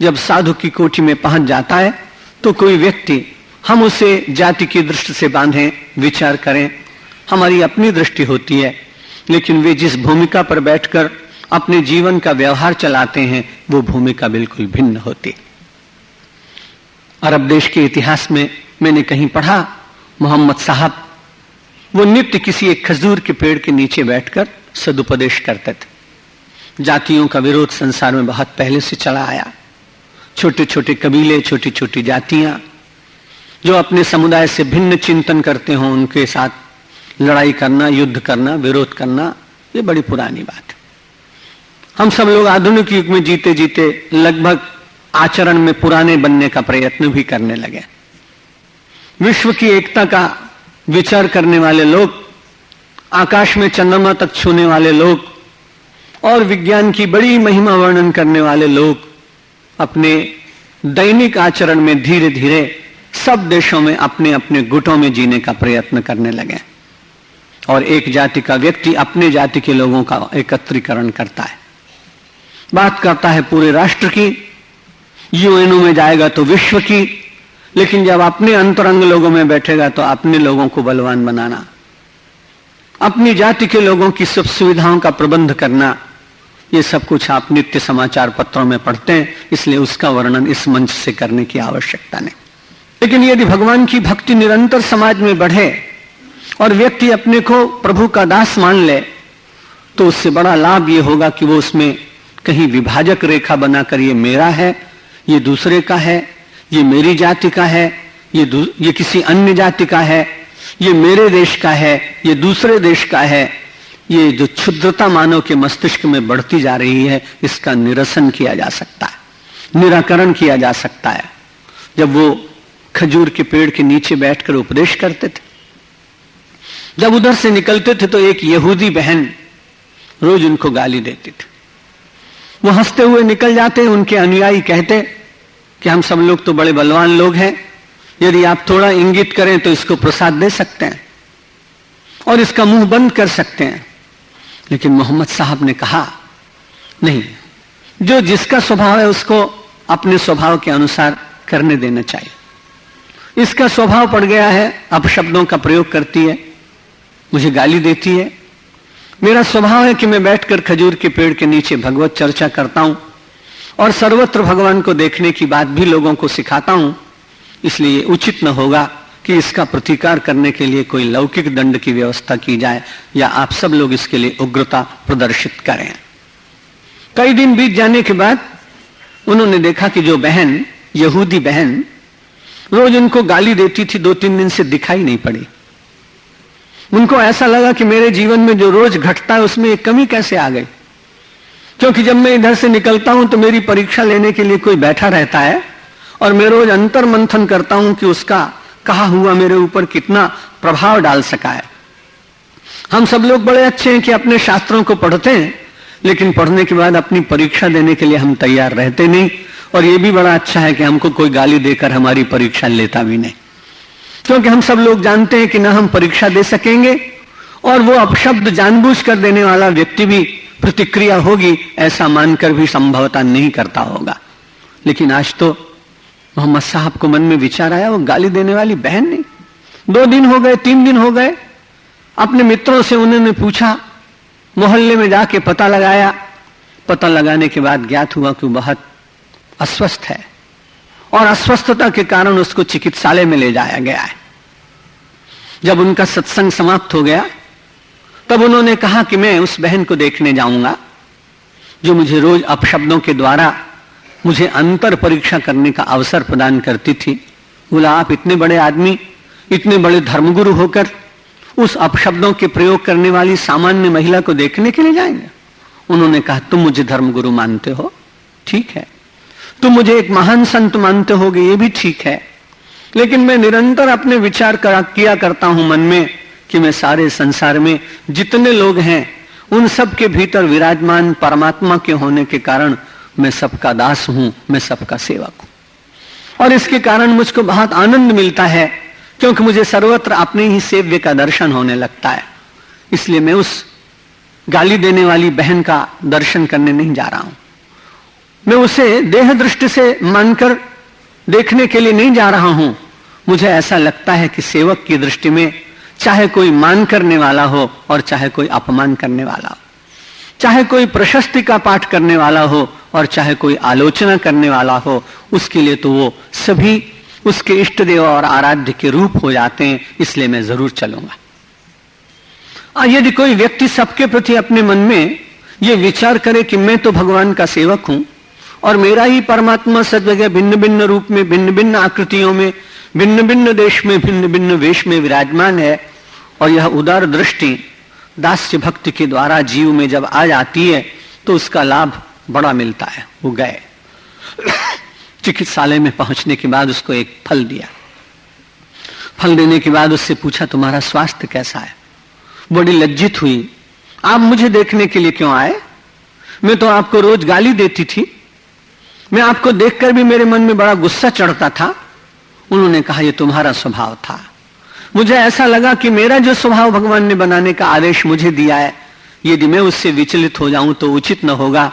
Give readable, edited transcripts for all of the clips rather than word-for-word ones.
जब साधु की कोटि में पहुंच जाता है तो कोई व्यक्ति, हम उसे जाति की दृष्टि से बांधें, विचार करें, हमारी अपनी दृष्टि होती है, लेकिन वे जिस भूमिका पर बैठकर अपने जीवन का व्यवहार चलाते हैं वो भूमिका बिल्कुल भिन्न होती। अरब देश के इतिहास में मैंने कहीं पढ़ा, मोहम्मद साहब वो नित्य किसी एक खजूर के पेड़ के नीचे बैठकर सदुपदेश करते थे। जातियों का विरोध संसार में बहुत पहले से चला आया। छोटे छोटे कबीले, छोटी छोटी जातियां जो अपने समुदाय से भिन्न चिंतन करते हों, उनके साथ लड़ाई करना, युद्ध करना, विरोध करना, ये बड़ी पुरानी बात है। हम सब लोग आधुनिक युग में जीते जीते लगभग आचरण में पुराने बनने का प्रयत्न भी करने लगे। विश्व की एकता का विचार करने वाले लोग, आकाश में चंद्रमा तक छूने वाले लोग और विज्ञान की बड़ी महिमा वर्णन करने वाले लोग अपने दैनिक आचरण में धीरे धीरे सब देशों में अपने अपने गुटों में जीने का प्रयत्न करने लगे और एक जाति का व्यक्ति अपने जाति के लोगों का एकत्रीकरण करता है, बात करता है पूरे राष्ट्र की, यूएनओ में जाएगा तो विश्व की, लेकिन जब अपने अंतरंग लोगों में बैठेगा तो अपने लोगों को बलवान बनाना, अपनी जाति के लोगों की सब सुविधाओं का प्रबंध करना, ये सब कुछ आप नित्य समाचार पत्रों में पढ़ते हैं, इसलिए उसका वर्णन इस मंच से करने की आवश्यकता नहीं। लेकिन यदि भगवान की भक्ति निरंतर समाज में बढ़े और व्यक्ति अपने को प्रभु का दास मान ले तो उससे बड़ा लाभ ये होगा कि वो उसमें कहीं विभाजक रेखा बनाकर ये मेरा है, ये दूसरे का है, ये मेरी जाति का है, ये किसी अन्य जाति का है, ये मेरे देश का है, ये दूसरे देश का है, ये जो क्षुद्रता मानव के मस्तिष्क में बढ़ती जा रही है, इसका निरसन किया जा सकता है, निराकरण किया जा सकता है। जब वो खजूर के पेड़ के नीचे बैठकर उपदेश करते थे, जब उधर से निकलते थे तो एक यहूदी बहन रोज उनको गाली देती थी। वो हंसते हुए निकल जाते, उनके अनुयायी कहते कि हम सब लोग तो बड़े बलवान लोग हैं, यदि आप थोड़ा इंगित करें तो इसको प्रसाद दे सकते हैं और इसका मुंह बंद कर सकते हैं। लेकिन मोहम्मद साहब ने कहा नहीं, जो जिसका स्वभाव है उसको अपने स्वभाव के अनुसार करने देना चाहिए। इसका स्वभाव पड़ गया है, अपशब्दों का प्रयोग करती है, मुझे गाली देती है। मेरा स्वभाव है कि मैं बैठकर खजूर के पेड़ के नीचे भगवत चर्चा करता हूं और सर्वत्र भगवान को देखने की बात भी लोगों को सिखाता हूं, इसलिए उचित न होगा कि इसका प्रतिकार करने के लिए कोई लौकिक दंड की व्यवस्था की जाए या आप सब लोग इसके लिए उग्रता प्रदर्शित करें। कई दिन बीत जाने के बाद उन्होंने देखा कि जो बहन, यहूदी बहन रोज उनको गाली देती थी, 2-3 दिन से दिखाई नहीं पड़ी। उनको ऐसा लगा कि मेरे जीवन में जो रोज घटता है उसमें एक कमी कैसे आ गई, क्योंकि जब मैं इधर से निकलता हूं तो मेरी परीक्षा लेने के लिए कोई बैठा रहता है और मैं रोज अंतर मंथन करता हूं कि उसका कहा हुआ मेरे ऊपर कितना प्रभाव डाल सका है। हम सब लोग बड़े अच्छे हैं कि अपने शास्त्रों को पढ़ते हैं, लेकिन पढ़ने के बाद अपनी परीक्षा देने के लिए हम तैयार रहते नहीं, और यह भी बड़ा अच्छा है कि हमको कोई गाली देकर हमारी परीक्षा लेता भी नहीं, क्योंकि हम सब लोग जानते हैं कि ना हम परीक्षा दे सकेंगे और वो अपशब्द जानबूझकर देने वाला व्यक्ति भी प्रतिक्रिया होगी ऐसा मानकर भी संभवतः नहीं करता होगा। लेकिन आज तो मोहम्मद साहब को मन में विचार आया, वो गाली देने वाली बहन नहीं। 2 दिन हो गए, 3 दिन हो गए, अपने मित्रों से उन्होंने पूछा, मोहल्ले में जाके पता लगाया। पता लगाने के बाद ज्ञात हुआ कि वो बहुत अस्वस्थ है और अस्वस्थता के कारण उसको चिकित्सालय में ले जाया गया है। जब उनका सत्संग समाप्त हो गया तब उन्होंने कहा कि मैं उस बहन को देखने जाऊंगा जो मुझे रोज अपशब्दों के द्वारा मुझे अंतर परीक्षा करने का अवसर प्रदान करती थी। बोला, आप इतने बड़े आदमी, इतने बड़े धर्मगुरु होकर उस अपशब्दों के प्रयोग करने वाली सामान्य महिला को देखने के लिए जाएंगे? उन्होंने कहा, तुम मुझे धर्मगुरु मानते हो, ठीक है, तुम मुझे एक महान संत मानते होगे, ये भी ठीक है, लेकिन मैं निरंतर अपने विचार किया करता हूं मन में कि मैं सारे संसार में जितने लोग हैं उन सब के भीतर विराजमान परमात्मा के होने के कारण मैं सबका दास हूं, मैं सबका सेवक हूं, और इसके कारण मुझको बहुत आनंद मिलता है क्योंकि मुझे सर्वत्र अपने ही सेव्य का दर्शन होने लगता है। इसलिए मैं उस गाली देने वाली बहन का दर्शन करने नहीं जा रहा हूं। मैं उसे देह दृष्टि से मानकर देखने के लिए नहीं जा रहा हूं। मुझे ऐसा लगता है कि सेवक की दृष्टि में चाहे कोई मान करने वाला हो और चाहे कोई अपमान करने वाला हो, चाहे कोई प्रशस्ति का पाठ करने वाला हो और चाहे कोई आलोचना करने वाला हो, उसके लिए तो वो सभी उसके इष्ट देव और आराध्य के रूप हो जाते हैं। इसलिए मैं जरूर चलूंगा। यदि कोई व्यक्ति सबके प्रति अपने मन में ये विचार करे कि मैं तो भगवान का सेवक हूं और मेरा ही परमात्मा सब जगह भिन्न भिन्न रूप में, भिन्न भिन्न आकृतियों में, भिन्न भिन्न देश में, भिन्न भिन्न वेश में विराजमान है, और यह उदार दृष्टि दास्य भक्ति के द्वारा जीव में जब आ जाती है तो उसका लाभ बड़ा मिलता है। वो गए चिकित्सालय में पहुंचने के बाद उसको एक फल दिया। फल देने के बाद उससे पूछा तुम्हारा स्वास्थ्य कैसा है? बड़ी लज्जित हुई। आप मुझे देखने के लिए क्यों आए? मैं तो आपको रोज गाली देती थी, मैं आपको देखकर भी मेरे मन में बड़ा गुस्सा चढ़ता था। उन्होंने कहा यह तुम्हारा स्वभाव था। मुझे ऐसा लगा कि मेरा जो स्वभाव भगवान ने बनाने का आदेश मुझे दिया है, यदि मैं उससे विचलित हो जाऊं तो उचित न होगा।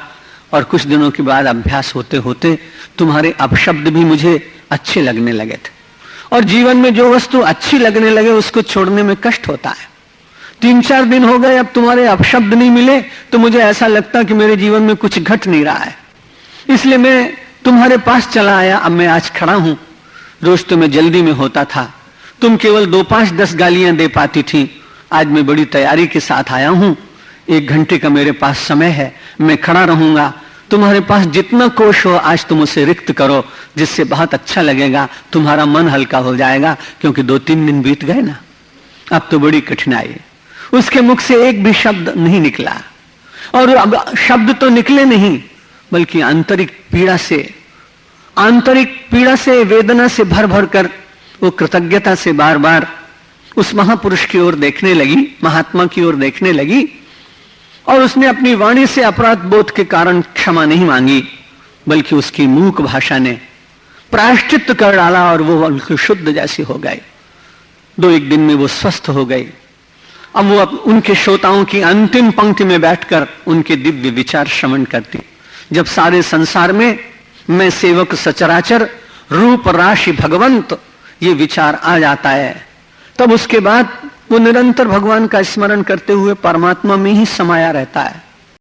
और कुछ दिनों के बाद अभ्यास होते होते तुम्हारे अपशब्द भी मुझे अच्छे लगने लगे थे, और जीवन में जो वस्तु अच्छी लगने लगे उसको छोड़ने में कष्ट होता है। 3-4 दिन हो गए, अब तुम्हारे अपशब्द नहीं मिले तो मुझे ऐसा लगता कि मेरे जीवन में कुछ घट नहीं रहा है, इसलिए मैं तुम्हारे पास चला आया। अब मैं आज खड़ा हूं, रोज तो मैं जल्दी में होता था, तुम केवल 2-5-10 गालियां दे पाती थी। आज मैं बड़ी तैयारी के साथ आया हूं, 1 घंटे का मेरे पास समय है, मैं खड़ा रहूंगा। तुम्हारे पास जितना कोश हो आज तुम उसे रिक्त करो, जिससे बहुत अच्छा लगेगा, तुम्हारा मन हल्का हो जाएगा, क्योंकि 2-3 दिन बीत गए ना, अब तो बड़ी कठिनाई है। उसके मुख से एक भी शब्द नहीं निकला, और अब शब्द तो निकले नहीं बल्कि आंतरिक पीड़ा से वेदना से भर भर कर वो कृतज्ञता से बार बार उस महापुरुष की ओर देखने लगी, महात्मा की ओर देखने लगी। और उसने अपनी वाणी से अपराध बोध के कारण क्षमा नहीं मांगी, बल्कि उसकी मूक भाषा ने प्रायश्चित कर डाला और वो बिल्कुल शुद्ध जैसी हो गई। 2-1 दिन में वो स्वस्थ हो गई। अब वो उनके श्रोताओं की अंतिम पंक्ति में बैठकर उनके दिव्य विचार श्रवण करती। जब सारे संसार में मैं सेवक सचराचर, रूप राशि भगवंत, ये विचार आ जाता है, तब उसके बाद वो निरंतर भगवान का स्मरण करते हुए परमात्मा में ही समाया रहता है।